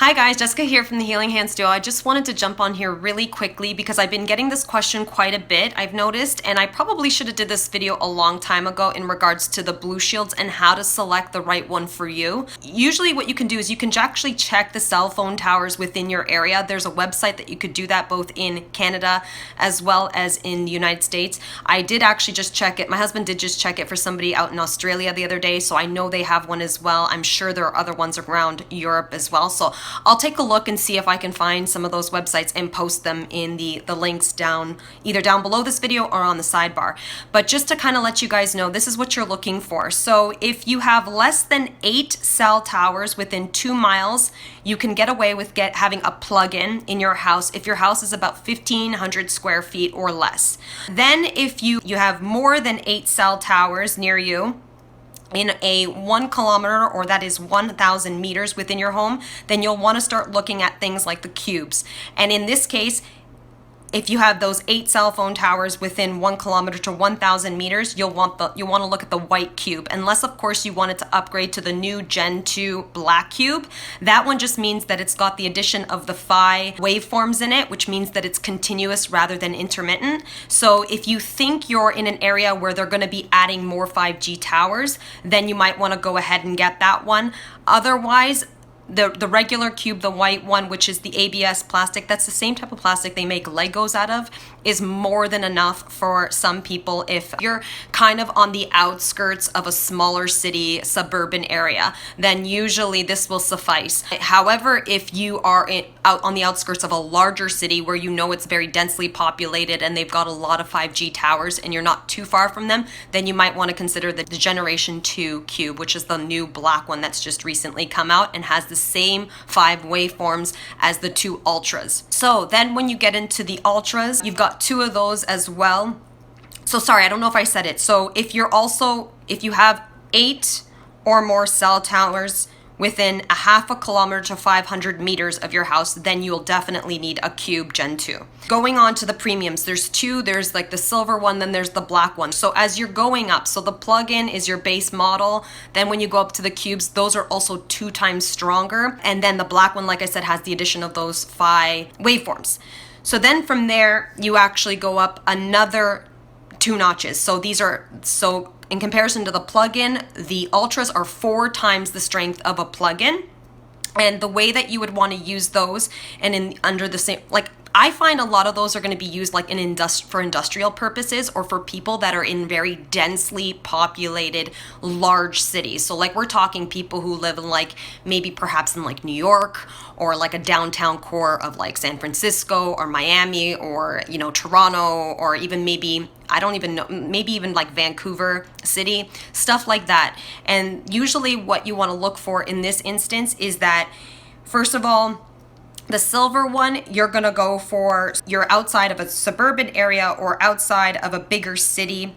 Hi guys, Jessica here from the Healing Hands Duo. I just wanted to jump on here really quickly because I've been getting this question quite a bit, I've noticed, and I probably should have did this video a long time ago in regards to the blue shields and how to select the right one for you. Usually what you can do is you can actually check the cell phone towers within your area. There's a website that you could do that both in Canada as well as in the United States. I did actually just check it. My husband did just check it for somebody out in Australia the other day, so I know they have one as well. I'm sure there are other ones around Europe as well. So I'll take a look and see if I can find some of those websites and post them in the links down, either down below this video or on the sidebar. But just to kind of let you guys know, this is what you're looking for. So if you have less than 8 cell towers within 2 miles, you can get away with having a plug-in in your house if your house is about 1,500 square feet or less. Then if you have more than 8 cell towers near you, in a 1 kilometer, or that is 1,000 meters within your home, then you'll want to start looking at things like the cubes. And in this case, if you have those 8 cell phone towers within 1 kilometer to 1,000 meters, you'll want to look at the white cube, unless of course you wanted to upgrade to the new Gen 2 black cube. That one just means that it's got the addition of the Phi waveforms in it, which means that it's continuous rather than intermittent. So if you think you're in an area where they're going to be adding more 5G towers, then you might want to go ahead and get that one. Otherwise, the regular cube, the white one, which is the ABS plastic, that's the same type of plastic they make Legos out of, is more than enough for some people if you're kind of on the outskirts of a smaller city, suburban area, then usually this will suffice. However, if you are out on the outskirts of a larger city where you know it's very densely populated and they've got a lot of 5G towers and you're not too far from them, then you might want to consider the Generation 2 cube, which is the new black one that's just recently come out and has the same 5 waveforms as the 2 ultras. So then when you get into the ultras, you've got 2 of those as well. So sorry, I don't know if I said it. So if you have 8 or more cell towers within a 0.5 kilometer to 500 meters of your house, then you'll definitely need a cube Gen 2. Going on to the premiums, there's 2, there's like the silver one, then there's the black one. So as you're going up, so the plug-in is your base model, then when you go up to the cubes, those are also 2 times stronger, and then the black one, like I said, has the addition of those Phi waveforms. So then from there, you actually go up another 2 notches. So in comparison to the plug-in, the ultras are 4 times the strength of a plug-in. And the way that you would want to use those, and under the same, like, I find a lot of those are going to be used like for industrial purposes or for people that are in very densely populated large cities. So like we're talking people who live in like maybe perhaps in like New York or like a downtown core of like San Francisco or Miami or, you know, Toronto, or even maybe, I don't even know, maybe even like Vancouver City, stuff like that. And usually what you want to look for in this instance is that, first of all, the silver one, you're going to go for, you're outside of a suburban area or outside of a bigger city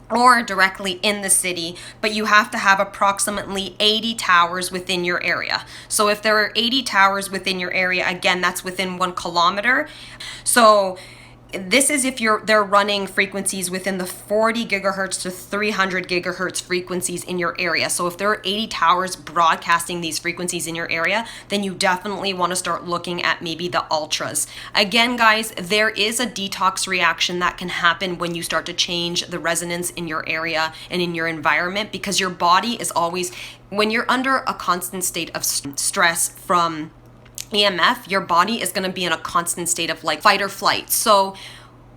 or directly in the city, but you have to have approximately 80 towers within your area. So if there are 80 towers within your area, again, that's within 1 kilometer. So this is if they're running frequencies within the 40 gigahertz to 300 gigahertz frequencies in your area. So if there are 80 towers broadcasting these frequencies in your area, then you definitely want to start looking at maybe the ultras. Again, guys, there is a detox reaction that can happen when you start to change the resonance in your area and in your environment, because your body is always, when you're under a constant state of stress from EMF, your body is going to be in a constant state of like fight or flight. So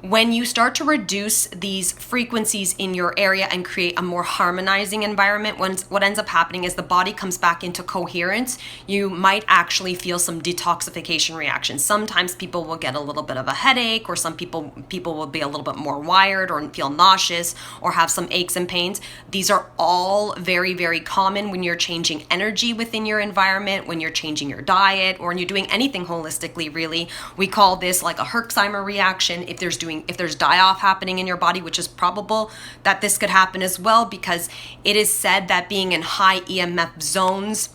when you start to reduce these frequencies in your area and create a more harmonizing environment, what ends up happening is the body comes back into coherence. You might actually feel some detoxification reactions. Sometimes people will get a little bit of a headache, or some people will be a little bit more wired or feel nauseous or have some aches and pains. These are all very, very common when you're changing energy within your environment, when you're changing your diet, or when you're doing anything holistically, really. We call this like a Herxheimer reaction. If there's die-off happening in your body, which is probable that this could happen as well, because it is said that being in high EMF zones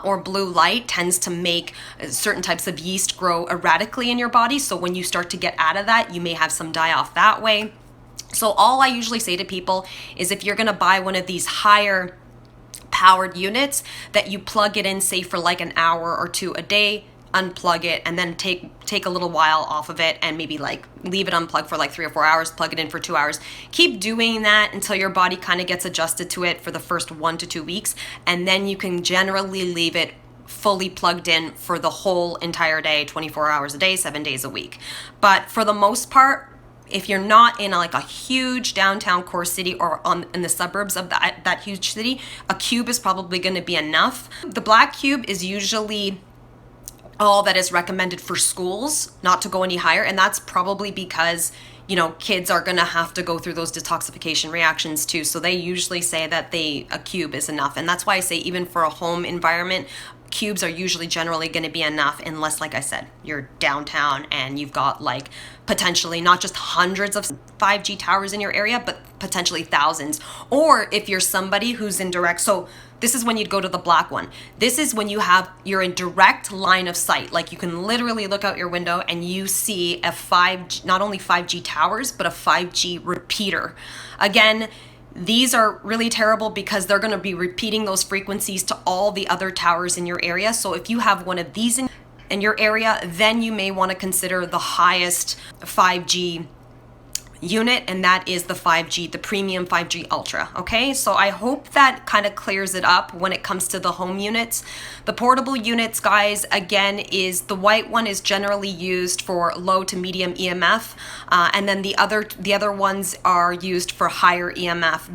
or blue light tends to make certain types of yeast grow erratically in your body. So when you start to get out of that, you may have some die-off that way. So all I usually say to people is, if you're going to buy one of these higher powered units that you plug it in, say for like an hour or two a day, unplug it, and then take a little while off of it and maybe like leave it unplugged for like 3 or 4 hours, plug it in for 2 hours. Keep doing that until your body kind of gets adjusted to it for the first 1 to 2 weeks, and then you can generally leave it fully plugged in for the whole entire day, 24 hours a day, 7 days a week. But for the most part, if you're not in like a huge downtown core city or in the suburbs of that huge city, a cube is probably going to be enough. The black cube is usually all that is recommended for schools, not to go any higher, and that's probably because, you know, kids are gonna have to go through those detoxification reactions too, so they usually say that a cube is enough. And that's why I say even for a home environment, cubes are usually generally going to be enough, unless, like I said, you're downtown and you've got like potentially not just hundreds of 5G towers in your area, but potentially thousands. Or if you're somebody who's in direct, so this is when you'd go to the black one. This is when you're in direct line of sight. Like you can literally look out your window and you see not only 5G towers, but a 5G repeater. Again, these are really terrible because they're going to be repeating those frequencies to all the other towers in your area. So if you have one of these in your area, then you may want to consider the highest 5G unit, and that is the 5G, the premium 5G Ultra. Okay, so I hope that kind of clears it up when it comes to the home units. The portable units, guys, again, is the white one is generally used for low to medium EMF, and then the other ones are used for higher EMF.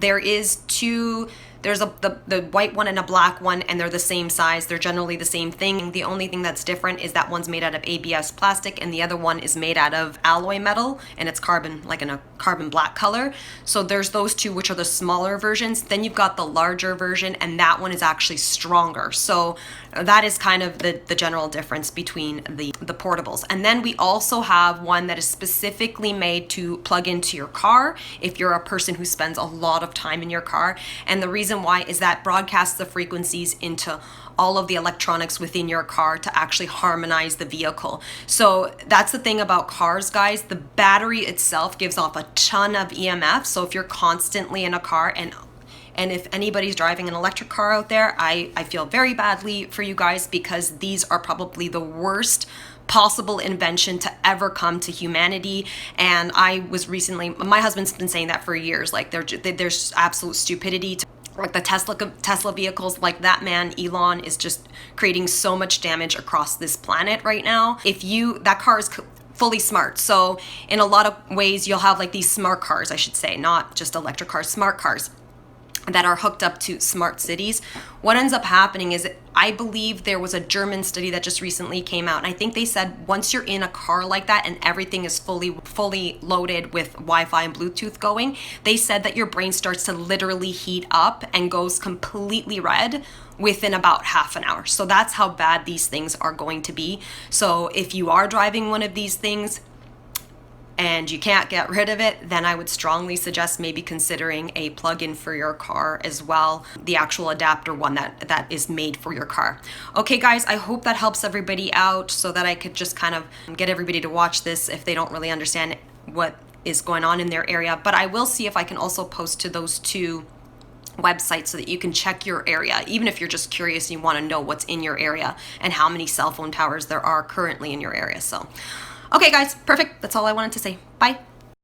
There's the white one and a black one, and they're the same size. They're generally the same thing. The only thing that's different is that one's made out of ABS plastic and the other one is made out of alloy metal, and it's carbon, like in a carbon black color. So there's those two, which are the smaller versions. Then you've got the larger version, and that one is actually stronger. So that is kind of the general difference between the portables. And then we also have one that is specifically made to plug into your car if you're a person who spends a lot of time in your car. And the reason why is that broadcasts the frequencies into all of the electronics within your car to actually harmonize the vehicle. So that's the thing about cars, guys. The battery itself gives off a ton of EMF. So if you're constantly in a car, and if anybody's driving an electric car out there, I feel very badly for you guys, because these are probably the worst possible invention to ever come to humanity. And my husband's been saying that for years, like there's absolute stupidity to, like the Tesla vehicles, like that man Elon is just creating so much damage across this planet right now. That car is fully smart. So in a lot of ways, you'll have like these smart cars, I should say, not just electric cars, smart cars that are hooked up to smart cities. What ends up happening is, I believe there was a German study that just recently came out, and I think they said once you're in a car like that and everything is fully loaded with Wi-Fi and Bluetooth going, they said that your brain starts to literally heat up and goes completely red within about half an hour. So that's how bad these things are going to be. So if you are driving one of these things and you can't get rid of it, then I would strongly suggest maybe considering a plug-in for your car as well, the actual adapter one that is made for your car. Okay guys, I hope that helps everybody out, so that I could just kind of get everybody to watch this if they don't really understand what is going on in their area. But I will see if I can also post to those two websites so that you can check your area, even if you're just curious and you want to know what's in your area and how many cell phone towers there are currently in your area. So okay guys, perfect. That's all I wanted to say. Bye.